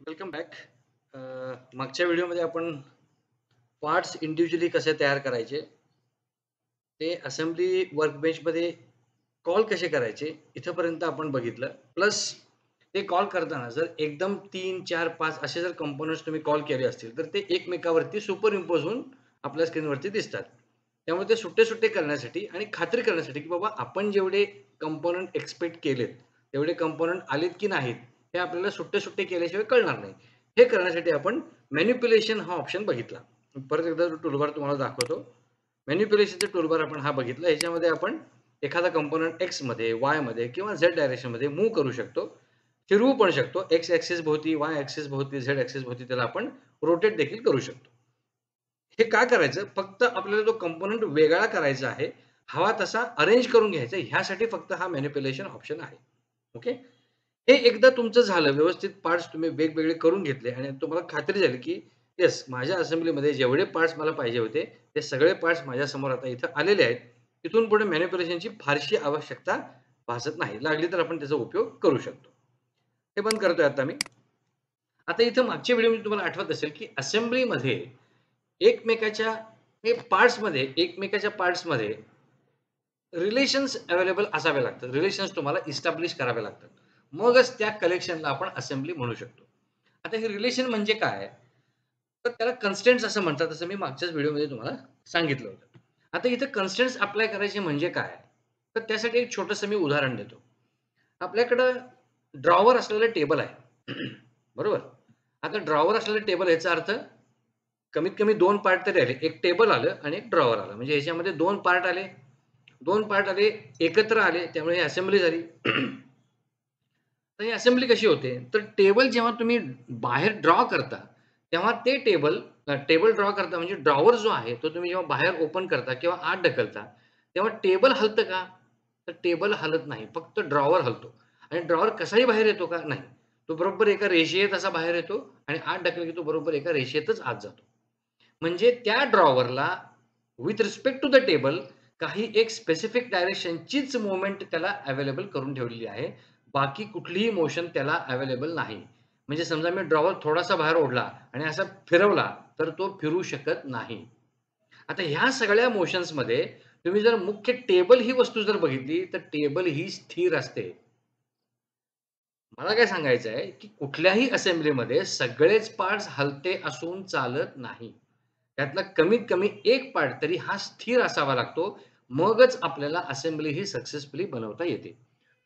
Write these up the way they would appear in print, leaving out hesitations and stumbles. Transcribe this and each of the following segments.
Welcome back. मागच्या व्हिडिओमध्ये आपण पार्ट्स इंडिव्हिज्युअली कसे तयार करायचे, ते असेंब्ली वर्कबेंचमध्ये कॉल कसे करायचे, इथपर्यंत आपण बघितलं. प्लस ते कॉल करताना जर एकदम 3, 4, 5 असे जर कंपोनंट्स तुम्ही कॉल केले असतील, तर ते एकमेकावरती सुपर इम्पोज होऊन आपल्या स्क्रीनवरती दिसतात. त्यामुळे ते सुट्टे-सुट्टे करण्यासाठी आणि खात्री करण्यासाठी, की बाबा आपण जेवढे कंपोनंट एक्सपेक्ट केलेत, तेवढे कंपोनंट आलेत की नाहीत, हे आपल्याला सुट्टे-सुट्टे केल्याशिवाय कळणार नाही. हे करण्यासाठी आपण मॅनिप्युलेशन हा ऑप्शन बघितला. परत एकदा टूलबार तुम्हाला दाखवतो. मॅनिप्युलेशनचा टूलबार आपण हा बघितला. ह्याच्यामध्ये आपण एखादा कंपोनंट एक्स मध्ये, वाय मध्ये किंवा झेड डायरेक्शन मध्ये मूव्ह करू शकतो. फिरवू पण शकतो. एक्स ॲक्सिस भोवती, वाय ॲक्सिस भोवती, झेड ॲक्सिस भोवती त्याला आपण रोटेट देखील करू शकतो. हे का करायचं? फक्त आपल्याला तो कंपोनंट वेगळा करायचा आहे. हवा तसा अरेंज करून घ्यायचा. ह्यासाठी फक्त हा मॅनिप्युलेशन ऑप्शन आहे. ओके. हे एकदा तुमचं झालं, व्यवस्थित पार्ट्स तुम्ही वेगवेगळे करून घेतले आणि तुम्हाला खात्री झाली, की येस माझ्या असेंब्लीमध्ये जेवढे पार्ट्स मला पाहिजे होते, ते सगळे पार्ट्स माझ्यासमोर आता इथं आलेले आहेत. इथून पुढे मॅनिप्युलेशनची फारशी आवश्यकता भासत नाही. लागली तर आपण त्याचा उपयोग करू शकतो. हे बंद करतोय आता मी. आता इथं मागच्या व्हिडिओमध्ये तुम्हाला आठवत असेल, की असेंब्लीमध्ये एकमेकाच्या एकमेकाच्या पार्ट्समध्ये रिलेशन्स अवेलेबल असावे लागतात. रिलेशन्स तुम्हाला इस्टॅब्लिश करावे लागतात. मगच त्या कलेक्शनला आपण असेंब्ली म्हणू शकतो. आता हे रिलेशन म्हणजे काय? तर त्याला कन्स्ट्रेंट्स असं म्हणतात, असं मी मागच्याच व्हिडिओमध्ये तुम्हाला सांगितलं होतं. आता इथे कन्स्ट्रेंट्स अप्लाय करायचे म्हणजे काय? तर त्यासाठी एक छोटंसं मी उदाहरण देतो. आपल्याकडं ड्रॉवर असलेलं टेबल आहे. बरोबर? आता ड्रॉवर असलेलं टेबल याचा अर्थ कमीत कमी 2 पार्ट तरी आले. एक टेबल आलं आणि एक ड्रॉवर आलं. म्हणजे ह्याच्यामध्ये 2 पार्ट आले. 2 पार्ट आले, एकत्र आले, त्यामुळे ही असेंब्ली झाली. तर ही असेंब्ली कशी होते? तर टेबल जेव्हा तुम्ही बाहेर ड्रॉ करता, तेव्हा ते टेबल ड्रॉ करता म्हणजे ड्रॉवर जो आहे, तो तुम्ही जेव्हा बाहेर ओपन करता किंवा आत ढकलता, तेव्हा टेबल हलतं का? तर टेबल हलत नाही. फक्त ड्रॉवर हलतो आणि ड्रॉवर कसाही बाहेर येतो का? नाही. तो बरोबर एका रेषेत असा बाहेर येतो आणि आत ढकलला की तो बरोबर एका रेषेतच आत जातो. म्हणजे त्या ड्रॉवरला with respect to the table काही एक स्पेसिफिक डायरेक्शनचीच मूव्हमेंट त्याला अवेलेबल करून ठेवलेली आहे. बाकी कुठलीही मोशन त्याला अवेलेबल नाही. म्हणजे समजा मी ड्रॉवर थोडासा बाहेर ओढला आणि असा फिरवला, तर तो फिरू शकत नाही. आता ह्या सगळ्या मोशन्समध्ये तुम्ही जर मुख्य टेबल ही वस्तू जर बघितली, तर टेबल ही स्थिर असते. मला काय सांगायचं आहे, की कुठल्याही असेंब्लीमध्ये सगळेच पार्ट्स हलते असून चालत नाही. त्यातला कमीत कमी एक पार्ट तरी हा स्थिर असावा लागतो. मगच आपल्याला असेंब्ली ही सक्सेसफुली बनवता येते.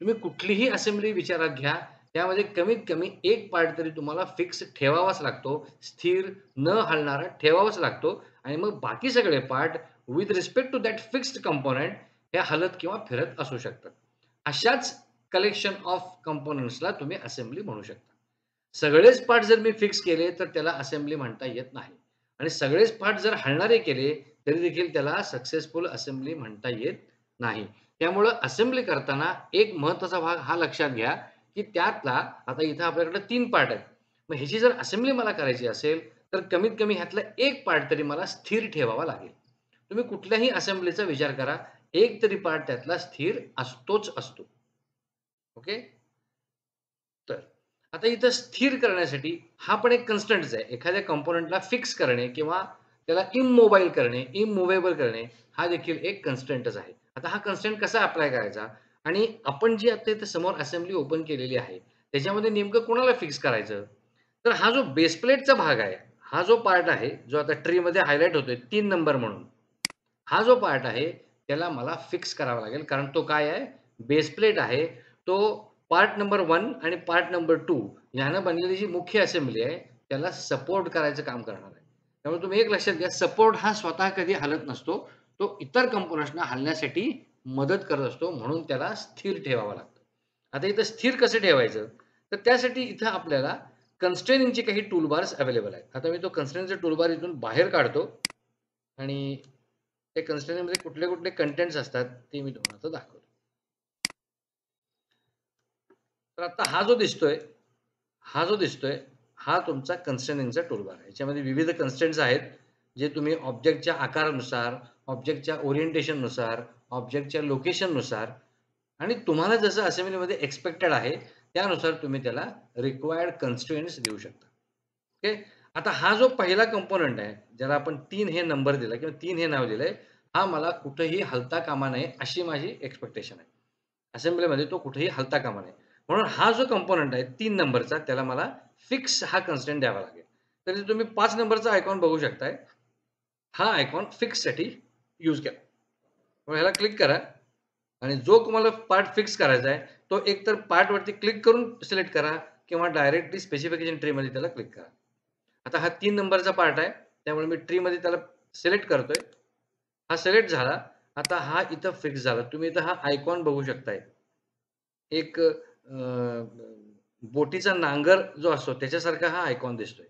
तुम्ही कुठलीही असेंब्ली विचारात घ्या, त्यामध्ये कमीत कमी एक पार्ट तरी तुम्हाला फिक्स ठेवावाच लागतो. स्थिर न हलणारा ठेवावाच लागतो आणि मग बाकी सगळे part with respect to that fixed component हे हलत किंवा फिरत असू शकतात. अशाच कलेक्शन ऑफ कंपोनंट्सला तुम्ही असेंब्ली म्हणू शकता. सगळेच पार्ट जर मी फिक्स केले, तर त्याला असेंब्ली म्हणता येत नाही आणि सगळेच पार्ट जर हलणारे केले, तरी देखील त्याला सक्सेसफुल असेंब्ली म्हणता येत नाही. त्यामुळं असेंब्ली करताना एक महत्त्वाचा भाग हा लक्षात घ्या, की त्यातला आता इथं आपल्याकडे 3 पार्ट आहेत. मग ह्याची जर असेंब्ली मला करायची असेल, तर कमीत कमी ह्यातला एक पार्ट तरी मला स्थिर ठेवावा लागेल. तुम्ही कुठल्याही असेंब्लीचा विचार करा, एक तरी पार्ट त्यातला स्थिर असतोच असतो. ओके? तर आता इथं स्थिर करण्यासाठी हा पण एक कन्स्ट्रेंटच आहे. एखाद्या कंपोनंटला फिक्स करणे किंवा त्याला इमोबाईल करणे, इमूव्हेबल करणे हा देखील एक कन्स्ट्रेंटच आहे. आता हा कन्स्ट्रेंट कसा अप्लाय करायचा आणि आपण जी आता इथे समोर असेंब्ली ओपन केलेली आहे, त्याच्यामध्ये नेमकं कोणाला फिक्स करायचं? तर हा जो बेस प्लेटचा भाग आहे, हा जो पार्ट आहे, जो आता ट्रीमध्ये हायलाइट होतोय 3 नंबर म्हणून. हा जो पार्ट आहे, त्याला मला फिक्स करावा लागेल. कारण तो काय आहे? बेस प्लेट आहे. तो पार्ट नंबर 1 आणि पार्ट नंबर 2 ह्यानं बनलेली जी मुख्य असेंब्ली आहे, त्याला सपोर्ट करायचं काम करणार आहे. त्यामुळे तुम्ही एक लक्षात घ्या, सपोर्ट हा स्वतः कधी हलत नसतो. तो इतर कंपोनंट्सना हलण्यासाठी मदत करत असतो. म्हणून त्याला स्थिर ठेवावं लागतं. आता इथं स्थिर कसं ठेवायचं? तर त्यासाठी इथं आपल्याला कन्स्ट्रेनिंगचे काही टूलबार्स अवेलेबल आहेत. आता मी तो कन्स्ट्रेनिंगचा टूलबार इथून बाहेर काढतो आणि त्या कन्स्ट्रेनिंगमध्ये कुठले-कुठले कंटेंट्स असतात, ते मी तुम्हाला आता दाखवतो. तर आता हा जो दिसतोय, हा तुमचा कन्स्ट्रेनिंगचा टूलबार आहे. याच्यामध्ये विविध कन्स्ट्रेंट्स आहेत, जे तुम्ही ऑब्जेक्टच्या आकारानुसार, ऑब्जेक्टच्या ओरिएंटेशननुसार, ऑब्जेक्टच्या लोकेशननुसार आणि तुम्हाला जसं असेंब्लीमध्ये एक्सपेक्टेड आहे, त्यानुसार तुम्ही त्याला रिक्वायर्ड कन्स्ट्रेंट्स देऊ शकता. ओके. आता हा जो पहिला कंपोनंट आहे, ज्याला आपण 3 हे नंबर दिला किंवा 3 हे नाव दिलंय, हा मला कुठेही हलता कामा नये अशी माझी एक्स्पेक्टेशन आहे. असेंब्लीमध्ये तो कुठेही हलता कामा नये. म्हणून हा जो कंपोनंट आहे 3 नंबरचा त्याला मला फिक्स हा कन्स्ट्रेंट द्यावा लागेल. तर तुम्ही 5 नंबरचा आयकॉन बघू शकताय. हा आयकॉन फिक्ससाठी यूज केला. मग ह्याला क्लिक करा आणि जो तुम्हाला पार्ट फिक्स करायचा आहे, तो एकतर पार्टवरती क्लिक करून सिलेक्ट करा किंवा डायरेक्टली स्पेसिफिकेशन ट्रीमध्ये त्याला क्लिक करा. आता हा 3 नंबरचा पार्ट आहे, त्यामुळे मी ट्रीमध्ये त्याला सिलेक्ट करतोय. हा सिलेक्ट झाला. आता हा इथं फिक्स झाला. तुम्ही इथं हा आयकॉन बघू शकताय. एक बोटीचा नांगर जो असतो त्याच्यासारखा हा आयकॉन दिसतोय.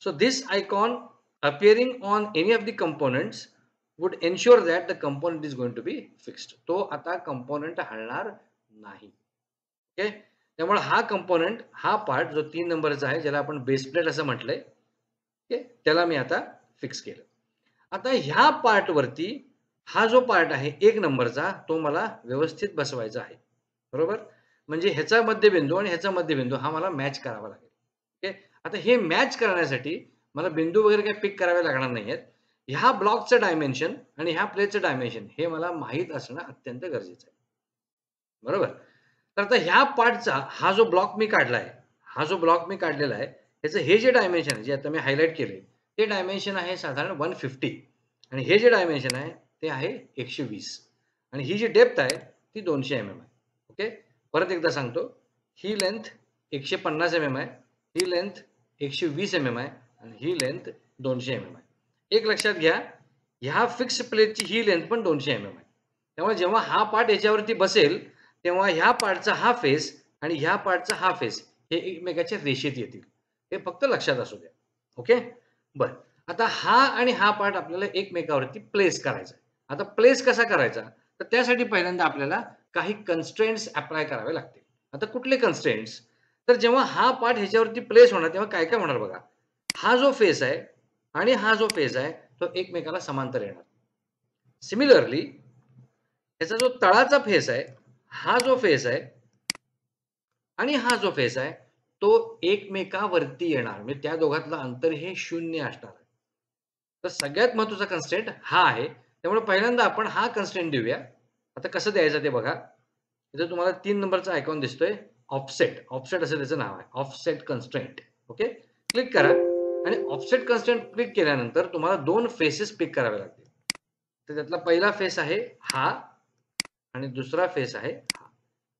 So this icon appearing on any of the components would ensure that the component is going to be fixed. तो आता कंपोनेंट हलणार नाही. ओके. त्यामुळे हा कंपोनेंट हा पार्ट जो 3 नंबरचा आहे ज्याला आपण बेस प्लेट असं म्हटलंय. ओके. त्याला मी आता फिक्स केलं. आता ह्या पार्ट वरती हा जो पार्ट आहे 1 नंबरचा तो मला व्यवस्थित बसवायचा आहे. बरोबर? म्हणजे ह्याचा मध्यबिंदू आणि ह्याचा मध्यबिंदू हा मला मॅच करावा लागेल. ओके. आता हे मॅच करण्यासाठी मला बिंदू वगैरे काही पिक करावे लागणार नाहीयेत. ह्या ब्लॉकचं डायमेन्शन आणि ह्या प्लेटचं डायमेन्शन हे मला माहीत असणं अत्यंत गरजेचं आहे. बरोबर? तर आता ह्या पार्टचा हा जो ब्लॉक मी काढलाय, हा जो ब्लॉक मी काढलेला आहे, ह्याचं हे जे डायमेन्शन आहे, जे आता मी हायलाइट केले, ते डायमेन्शन आहे साधारण 150 आणि हे जे डायमेन्शन आहे, ते आहे 120 आणि ही जी डेप्थ आहे, ती 200 आहे. ओके. परत एकदा सांगतो. ही लेंथ 150 आहे. ही लेंथ 120 आहे आणि ही लेंथ 200 आहे. एक लक्षात घ्या, ह्या फिक्स प्लेटची ही लेंथ पण 200 आहे. त्यामुळे जेव्हा हा पार्ट याच्यावरती बसेल, तेव्हा ह्या पार्टचा हा फेस आणि ह्या पार्टचा हा फेस हे एकमेकाच्या रेषेत येतील. हे फक्त लक्षात असू द्या. ओके. बरं. आता हा आणि हा पार्ट आपल्याला एकमेकावरती प्लेस करायचा आहे. आता प्लेस कसा करायचा? तर त्यासाठी पहिल्यांदा आपल्याला काही कन्स्ट्रेंट्स अप्लाय करावे लागतील. आता कुठले कन्स्ट्रेंट्स? तर जेव्हा हा पार्ट ह्याच्यावरती प्लेस होणार तेव्हा काय-काय होणार बघा. हा जो फेस आहे आणि हा जो फेस आहे तो एकमेकाला समांतर येणार. सिमिलरली ह्याचा जो तळाचा फेस आहे, हा जो फेस आहे आणि हा जो फेस आहे, तो एकमेकावरती येणार. म्हणजे त्या दोघातलं अंतर हे 0 असणार आहे. तर सगळ्यात महत्त्वाचा कन्स्ट्रेंट हा आहे. त्यामुळे पहिल्यांदा आपण हा कन्स्ट्रेंट देऊया. आता कसं द्यायचं ते बघा. इथे तुम्हाला 3 नंबरचा आयकॉन दिसतोय. ऑफसेट. ऑफसेट असं त्याचं नाव आहे. Offset constraint. ओके. क्लिक करा आणि ऑफसेट कन्स्ट्रेंट क्लिक केल्यानंतर तुम्हाला 2 फेसेस पिक करावे लागतील. तर त्यातला पहिला फेस आहे हा आणि दुसरा फेस आहे हा.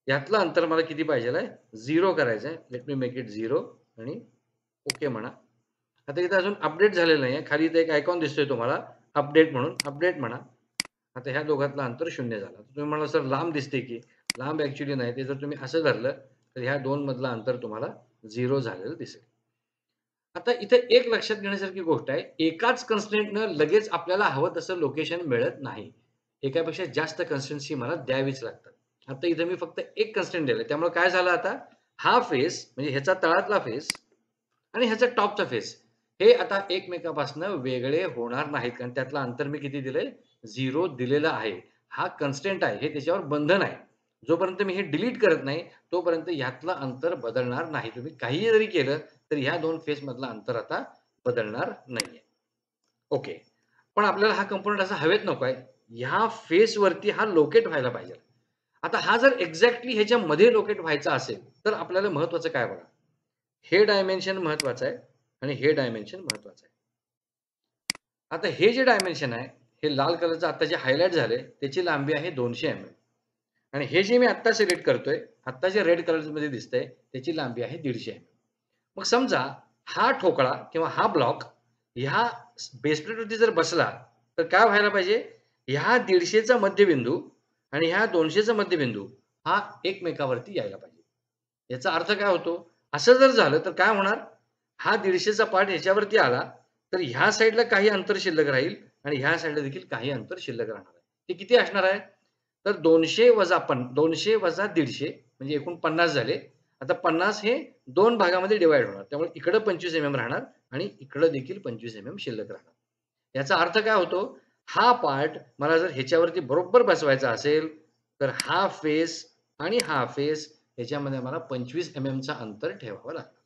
यातलं अंतर मला किती पाहिजेल आहे? 0 करायचं आहे. लेट मी मेक इट 0 आणि ओके म्हणा. आता इथे अजून अपडेट झालेलं नाहीये. खाली इथे एक आयकॉन दिसतोय तुम्हाला अपडेट म्हणून. अपडेट म्हणा. आता ह्या दोघातलं अंतर 0 झालं. तुम्ही म्हणाल सर लांब दिसते की? लांब ॲक्चुअली नाही. ते जर तुम्ही असं धरलं तर ह्या 2 मधलं अंतर तुम्हाला 0 झालेलं दिसेल. आता इथे एक लक्षात घेण्यासारखी गोष्ट आहे. एकाच कन्स्ट्रेंटनं लगेच आपल्याला हवं तसं लोकेशन मिळत नाही. एकापेक्षा जास्त कन्स्ट्रेंट्स ही मला द्यावीच लागतात. आता इथे मी फक्त एक कन्स्ट्रेंट दिलाय. त्यामुळे काय झालं आता? हा फेस म्हणजे ह्याचा तळातला फेस आणि ह्याचा टॉपचा फेस हे आता एकमेकांपासून वेगळे होणार नाहीत. कारण त्यातलं अंतर मी किती दिलंय? 0 दिलेलं आहे. हा कन्स्ट्रेंट आहे. हे त्याच्यावर बंधन आहे. जोपर्यंत मी हे डिलीट करत नाही, तोपर्यंत ह्यातलं अंतर बदलणार नाही. तुम्ही काहीही जरी केलं, तर ह्या 2 फेस मधलं अंतर आता बदलणार नाहीये. ओके. पण आपल्याला हा कंपोनंट असा हवेत नकोय. ह्या फेसवरती हा लोकेट व्हायला पाहिजे. आता हा जर एक्झॅक्टली ह्याच्यामध्ये लोकेट व्हायचा असेल, तर आपल्याला महत्त्वाचं काय बघा? हे डायमेन्शन महत्त्वाचं आहे आणि हे डायमेन्शन महत्त्वाचं आहे. आता हे जे डायमेन्शन आहे, हे लाल कलरचं आता जे हायलाइट झालंय, त्याची लांबी आहे 200 आणि हे जे मी आत्ता सिलेक्ट करतोय, आत्ता जे रेड कलरमध्ये दिसतंय, त्याची लांबी आहे 150 मग समजा हा ठोकळा किंवा हा ब्लॉक ह्या बेस प्लेटवरती जर बसला, तर काय व्हायला पाहिजे? ह्या 150चा मध्यबिंदू आणि ह्या 200चा मध्यबिंदू हा एकमेकावरती यायला पाहिजे. याचा अर्थ काय होतो? असं जर झालं तर काय होणार? हा 150चा पार्ट ह्याच्यावरती आला, तर ह्या साइडला काही अंतर शिल्लक राहील आणि ह्या साइडला देखील काही अंतर शिल्लक राहणार आहे. ते किती असणार आहे? तर 200 वजा 200 वजा 150 म्हणजे एकूण 50 झाले. आता 50 हे 2 भागामध्ये डिव्हाईड होणार. त्यामुळे इकडं 25 राहणार आणि इकडं देखील 25 शिल्लक राहणार. याचा अर्थ काय होतो? हा पार्ट मला जर ह्याच्यावरती बरोबर बसवायचा असेल, तर हा फेस आणि हा फेस ह्याच्यामध्ये आम्हाला 25 चा अंतर ठेवावं लागतं.